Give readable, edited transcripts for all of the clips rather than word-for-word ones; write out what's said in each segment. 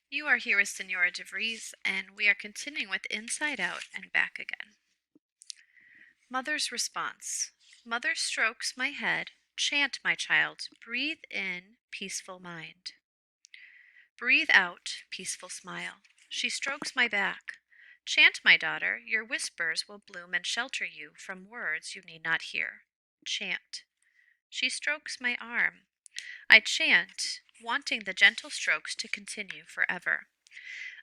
You are here with Senora DeVries, and we are continuing with Inside Out and Back Again. Mother's response. Mother strokes my head. Chant, my child. Breathe in, peaceful mind. Breathe out, peaceful smile. She strokes my back. Chant, my daughter. Your whispers will bloom and shelter you from words you need not hear. Chant. She strokes my arm. I chant, wanting the gentle strokes to continue forever.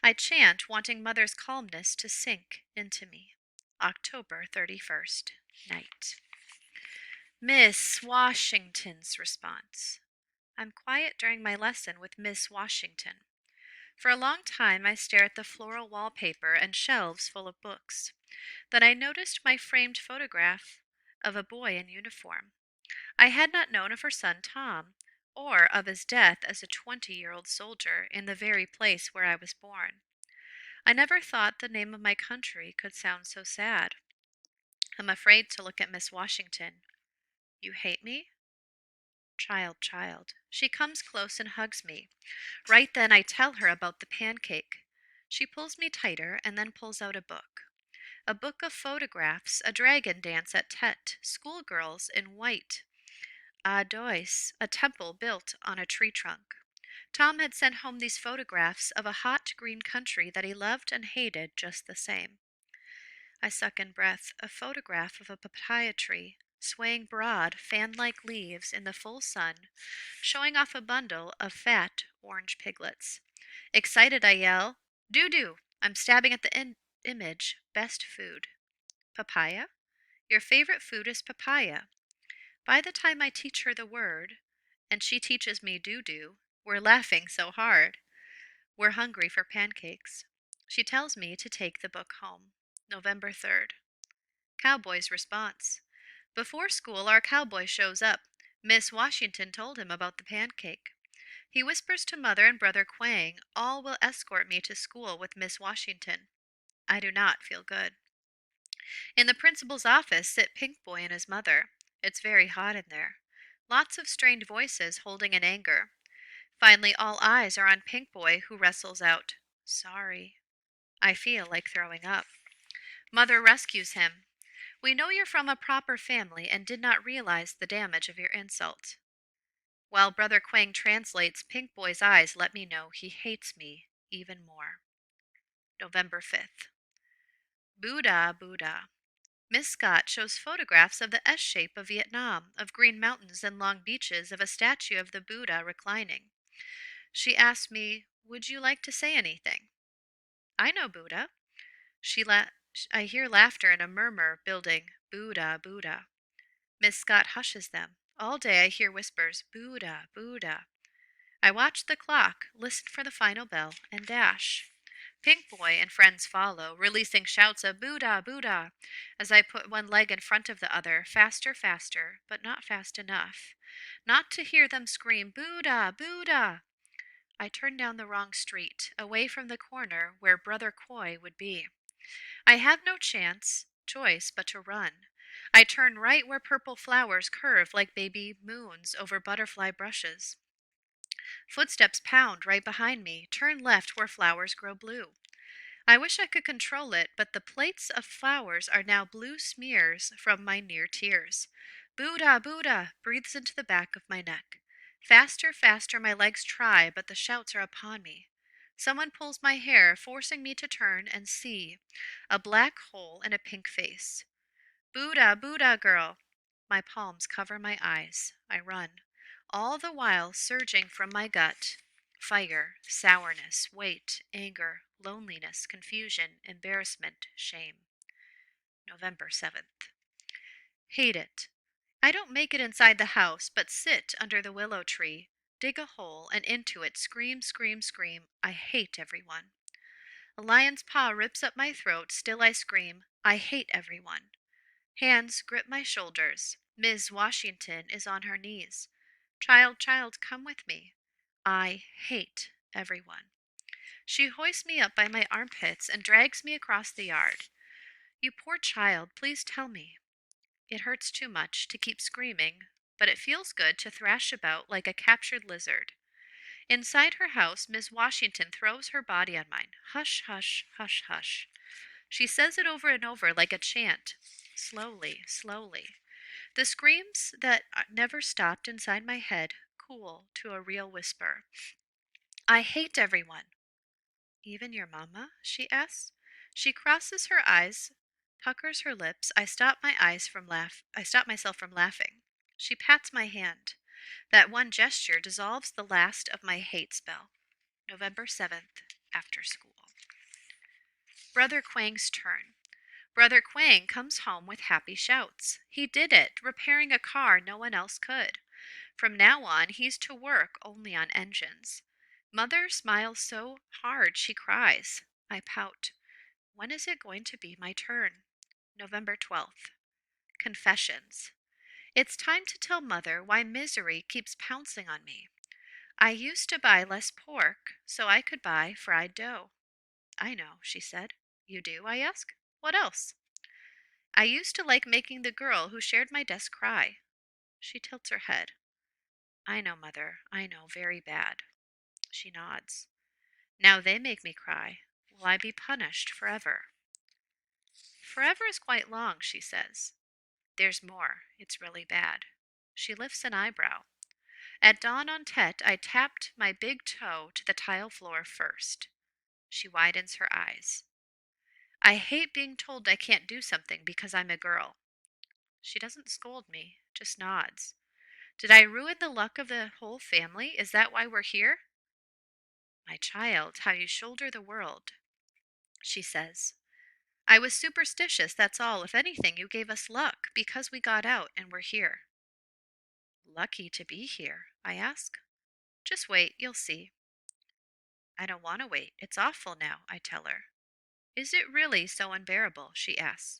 I chant, wanting Mother's calmness to sink into me. October 31st, night. Miss Washington's response. I'm quiet during my lesson with Miss Washington. For a long time I stare at the floral wallpaper and shelves full of books. Then I noticed my framed photograph of a boy in uniform. I had not known of her son Tom, or of his death as a 20-year-old soldier in the very place where I was born. I never thought the name of my country could sound so sad. I'm afraid to look at Miss Washington. You hate me? Child, child. She comes close and hugs me. Right then I tell her about the pancake. She pulls me tighter and then pulls out a book. A book of photographs, a dragon dance at Tet, schoolgirls in white. Dois, a temple built on a tree trunk. Tom had sent home these photographs of a hot green country that he loved and hated just the same. I suck in breath, a photograph of a papaya tree, swaying broad, fan-like leaves in the full sun, showing off a bundle of fat orange piglets. Excited, I yell, "Doo-doo!" I'm stabbing at the image. Best food. Papaya? Your favorite food is papaya. By the time I teach her the word, and she teaches me doo-doo, we're laughing so hard. We're hungry for pancakes. She tells me to take the book home. November 3rd. Cowboy's response. Before school, our cowboy shows up. Miss Washington told him about the pancake. He whispers to Mother and Brother Quang, all will escort me to school with Miss Washington. I do not feel good. In the principal's office sit Pink Boy and his mother. It's very hot in there. Lots of strained voices holding in anger. Finally, all eyes are on Pink Boy, who wrestles out, "Sorry." I feel like throwing up. Mother rescues him. We know you're from a proper family and did not realize the damage of your insult. While Brother Quang translates, Pink Boy's eyes let me know he hates me even more. November 5th. Buddha, Buddha. Miss Scott shows photographs of the S shape of Vietnam, of green mountains and long beaches, of a statue of the Buddha reclining. She asked me, would you like to say anything? I know Buddha. I hear laughter and a murmur building, Buddha, Buddha. Miss Scott hushes them. All day I hear whispers, Buddha, Buddha. I watch the clock, listen for the final bell, and dash. Pink Boy and friends follow, releasing shouts of Buddha, Buddha, as I put one leg in front of the other, faster, faster, but not fast enough. Not to hear them scream, Buddha, Buddha. I turn down the wrong street, away from the corner where Brother Coy would be. I have no choice but to run. I turn right where purple flowers curve like baby moons over butterfly brushes. Footsteps pound right behind me. Turn left where flowers grow blue. I wish I could control it, but the plates of flowers are now blue smears from my near tears. Buddha, Buddha, breathes into the back of my neck. Faster, faster my legs try, but the shouts are upon me. Someone pulls my hair, forcing me to turn and see a black hole in a pink face. Buddha, Buddha, girl. My palms cover my eyes. I run, all the while surging from my gut. Fire, sourness, weight, anger, loneliness, confusion, embarrassment, shame. November 7th. Hate it. I don't make it inside the house, but sit under the willow tree, dig a hole, and into it scream, scream, scream. I hate everyone. A lion's paw rips up my throat, still I scream, I hate everyone. Hands grip my shoulders. Ms. Washington is on her knees. Child, child, come with me. I hate everyone. She hoists me up by my armpits and drags me across the yard. You poor child, please tell me. It hurts too much to keep screaming, but it feels good to thrash about like a captured lizard. Inside her house, Miss Washington throws her body on mine. Hush, hush, hush, hush. She says it over and over like a chant. Slowly, slowly. The screams that never stopped inside my head cool to a real whisper. I hate everyone. Even your mamma? She asks. She crosses her eyes, puckers her lips. I stop myself from laughing. She pats my hand. That one gesture dissolves the last of my hate spell. November 7th, after school. Brother Quang's turn. Brother Quang comes home with happy shouts. He did it, repairing a car no one else could. From now on, he's to work only on engines. Mother smiles so hard she cries. I pout. When is it going to be my turn? November 12th. Confessions. It's time to tell Mother why misery keeps pouncing on me. I used to buy less pork so I could buy fried dough. I know, she said. You do, I ask. What else? I used to like making the girl who shared my desk cry. She tilts her head. I know, Mother. I know, very bad. She nods. Now they make me cry. Will I be punished forever? Forever is quite long, she says. There's more. It's really bad. She lifts an eyebrow. At dawn on Tet, I tapped my big toe to the tile floor first. She widens her eyes. I hate being told I can't do something because I'm a girl. She doesn't scold me, just nods. Did I ruin the luck of the whole family? Is that why we're here? My child, how you shoulder the world, she says. I was superstitious, that's all. If anything, you gave us luck because we got out and we're here. Lucky to be here, I ask. Just wait, you'll see. I don't want to wait. It's awful now, I tell her. Is it really so unbearable? She asks.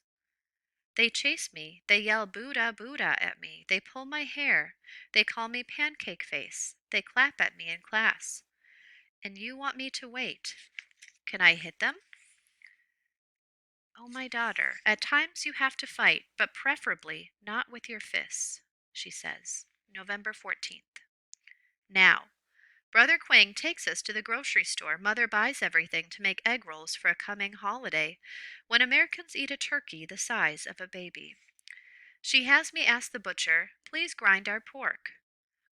They chase me. They yell Buddha, Buddha at me. They pull my hair. They call me pancake face. They clap at me in class. And you want me to wait. Can I hit them? Oh, my daughter, at times you have to fight, but preferably not with your fists, she says. November 14th. Now, Brother Quang takes us to the grocery store. Mother buys everything to make egg rolls for a coming holiday when Americans eat a turkey the size of a baby. She has me ask the butcher, please grind our pork.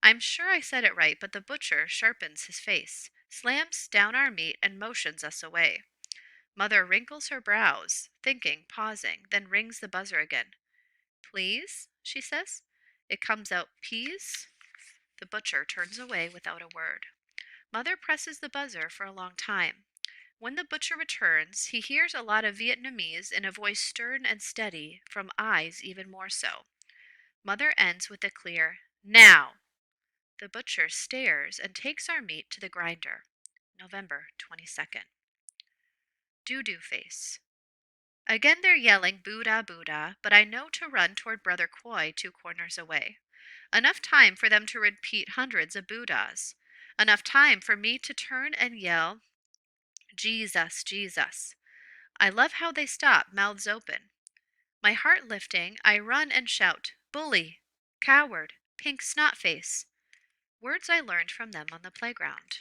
I'm sure I said it right, but the butcher sharpens his face, slams down our meat, and motions us away. Mother wrinkles her brows, thinking, pausing, then rings the buzzer again. Please, she says. It comes out, peas. The butcher turns away without a word. Mother presses the buzzer for a long time. When the butcher returns, he hears a lot of Vietnamese in a voice stern and steady, from eyes even more so. Mother ends with a clear, now. The butcher stares and takes our meat to the grinder. November 22nd. Doo-doo face. Again they're yelling Buddha, Buddha, but I know to run toward Brother Koi 2 corners away. Enough time for them to repeat hundreds of Buddhas. Enough time for me to turn and yell, Jesus, Jesus. I love how they stop, mouths open. My heart lifting, I run and shout, bully, coward, pink snot face. Words I learned from them on the playground.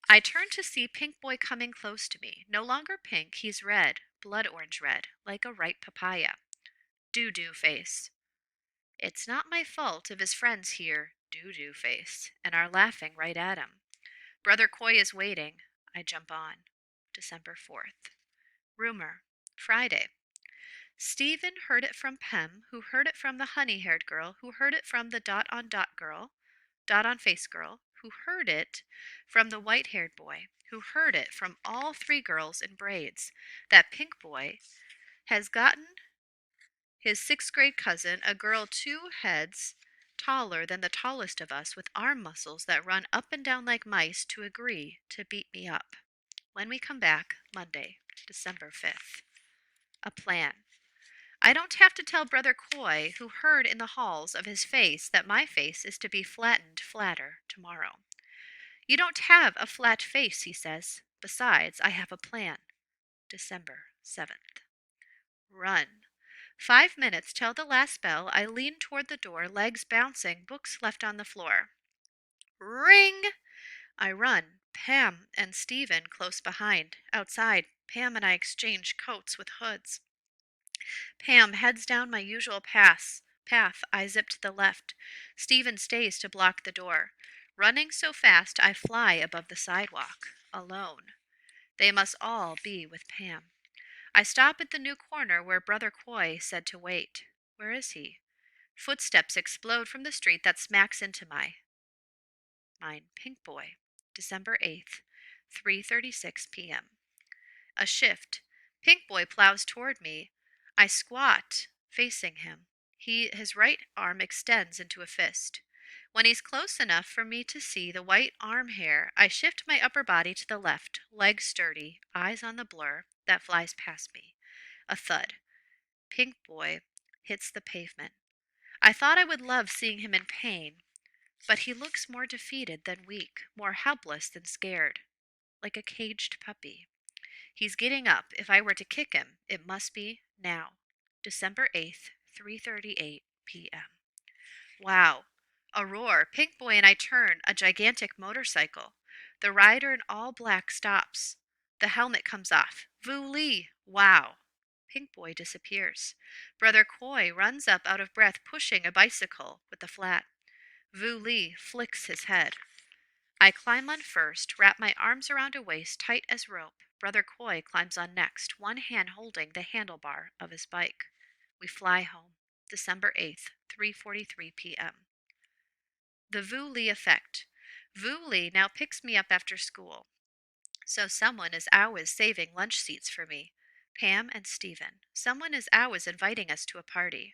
I turn to see Pink Boy coming close to me. No longer pink, he's red, blood orange red, like a ripe papaya. Doo-doo face. It's not my fault if his friends hear doo-doo face and are laughing right at him. Brother Koi is waiting. I jump on. December 4th. Rumor. Friday. Stephen heard it from Pem, who heard it from the honey-haired girl, who heard it from the dot-on-dot girl, dot-on-face girl, who heard it from the white-haired boy, who heard it from all 3 girls in braids, that Pink Boy has gotten his 6th-grade cousin, a girl 2 heads taller than the tallest of us, with arm muscles that run up and down like mice, to agree to beat me up. When we come back, Monday, December 5th. A plan. I don't have to tell Brother Koi, who heard in the halls of his face that my face is to be flattened flatter tomorrow. You don't have a flat face, he says. Besides, I have a plan. December 7th. Run. 5 minutes till the last bell. I lean toward the door, legs bouncing, books left on the floor. Ring! I run, Pam and Stephen close behind. Outside, Pam and I exchange coats with hoods. Pam heads down my usual path. I zip to the left. Stephen stays to block the door. Running so fast, I fly above the sidewalk, alone. They must all be with Pam. I stop at the new corner where Brother Coy said to wait. Where is he? Footsteps explode from the street that smacks into mine. Pink Boy, December 8th, 3:36 p.m. A shift. Pink Boy plows toward me. I squat, facing him. His right arm extends into a fist. When he's close enough for me to see the white arm hair, I shift my upper body to the left, legs sturdy, eyes on the blur that flies past me. A thud. Pink Boy hits the pavement. I thought I would love seeing him in pain, but he looks more defeated than weak, more helpless than scared, like a caged puppy. He's getting up. If I were to kick him, it must be now. December 8th, 3:38 p.m. Wow. A roar. Pink Boy and I turn, a gigantic motorcycle. The rider in all black stops. The helmet comes off. Vu Lee. Wow. Pink Boy disappears. Brother Coy runs up out of breath, pushing a bicycle with the flat. Vu Lee flicks his head. I climb on first, wrap my arms around a waist tight as rope. Brother Coy climbs on next, one hand holding the handlebar of his bike. We fly home. December 8th, 3:43 p.m. The Vu Lee effect. Vu Lee now picks me up after school. So someone is always saving lunch seats for me. Pam and Stephen. Someone is always inviting us to a party.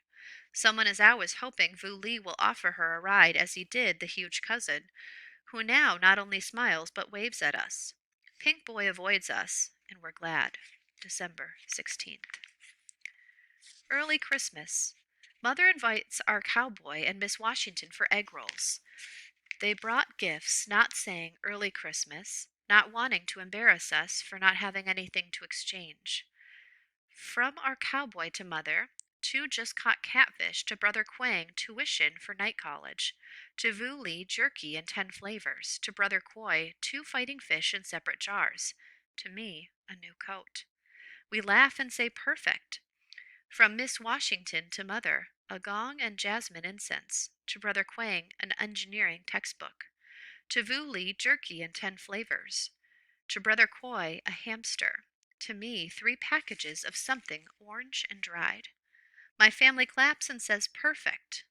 Someone is always hoping Vu Lee will offer her a ride as he did the huge cousin, who now not only smiles but waves at us. Pink Boy avoids us, and we're glad. December 16th. Early Christmas. Mother invites our cowboy and Miss Washington for egg rolls. They brought gifts, not saying early Christmas, not wanting to embarrass us for not having anything to exchange. From our cowboy to Mother, 2 just caught catfish, to Brother Quang tuition for night college, to Vu Lee jerky in 10 flavors, to Brother Coy 2 fighting fish in separate jars, to me a new coat. We laugh and say perfect. From Miss Washington to Mother, a gong and jasmine incense, to Brother Quang an engineering textbook, to Vu Lee jerky in 10 flavors, to Brother Coy a hamster, to me 3 packages of something orange and dried. My family claps and says perfect.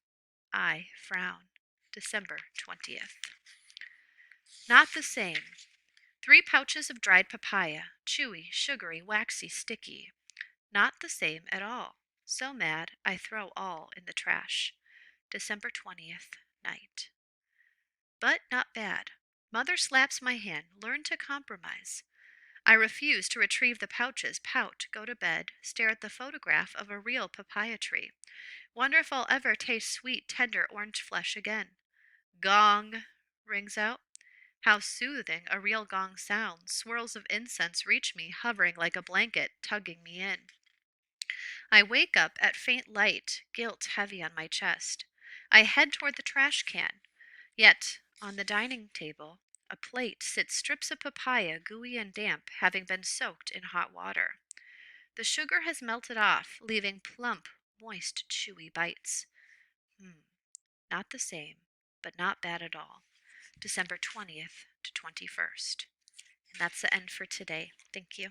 I frown. December 20th. Not the same. 3 pouches of dried papaya, chewy, sugary, waxy, sticky. Not the same at all. So mad, I throw all in the trash. December 20th, night. But not bad. Mother slaps my hand. Learn to compromise. I refuse to retrieve the pouches, pout, go to bed, stare at the photograph of a real papaya tree. Wonder if I'll ever taste sweet, tender orange flesh again. Gong rings out. How soothing a real gong sounds. Swirls of incense reach me, hovering like a blanket, tugging me in. I wake up at faint light, guilt heavy on my chest. I head toward the trash can. Yet, on the dining table, a plate sits strips of papaya, gooey and damp, having been soaked in hot water. The sugar has melted off, leaving plump, moist, chewy bites. Not the same, but not bad at all. December 20th to 21st. And that's the end for today. Thank you.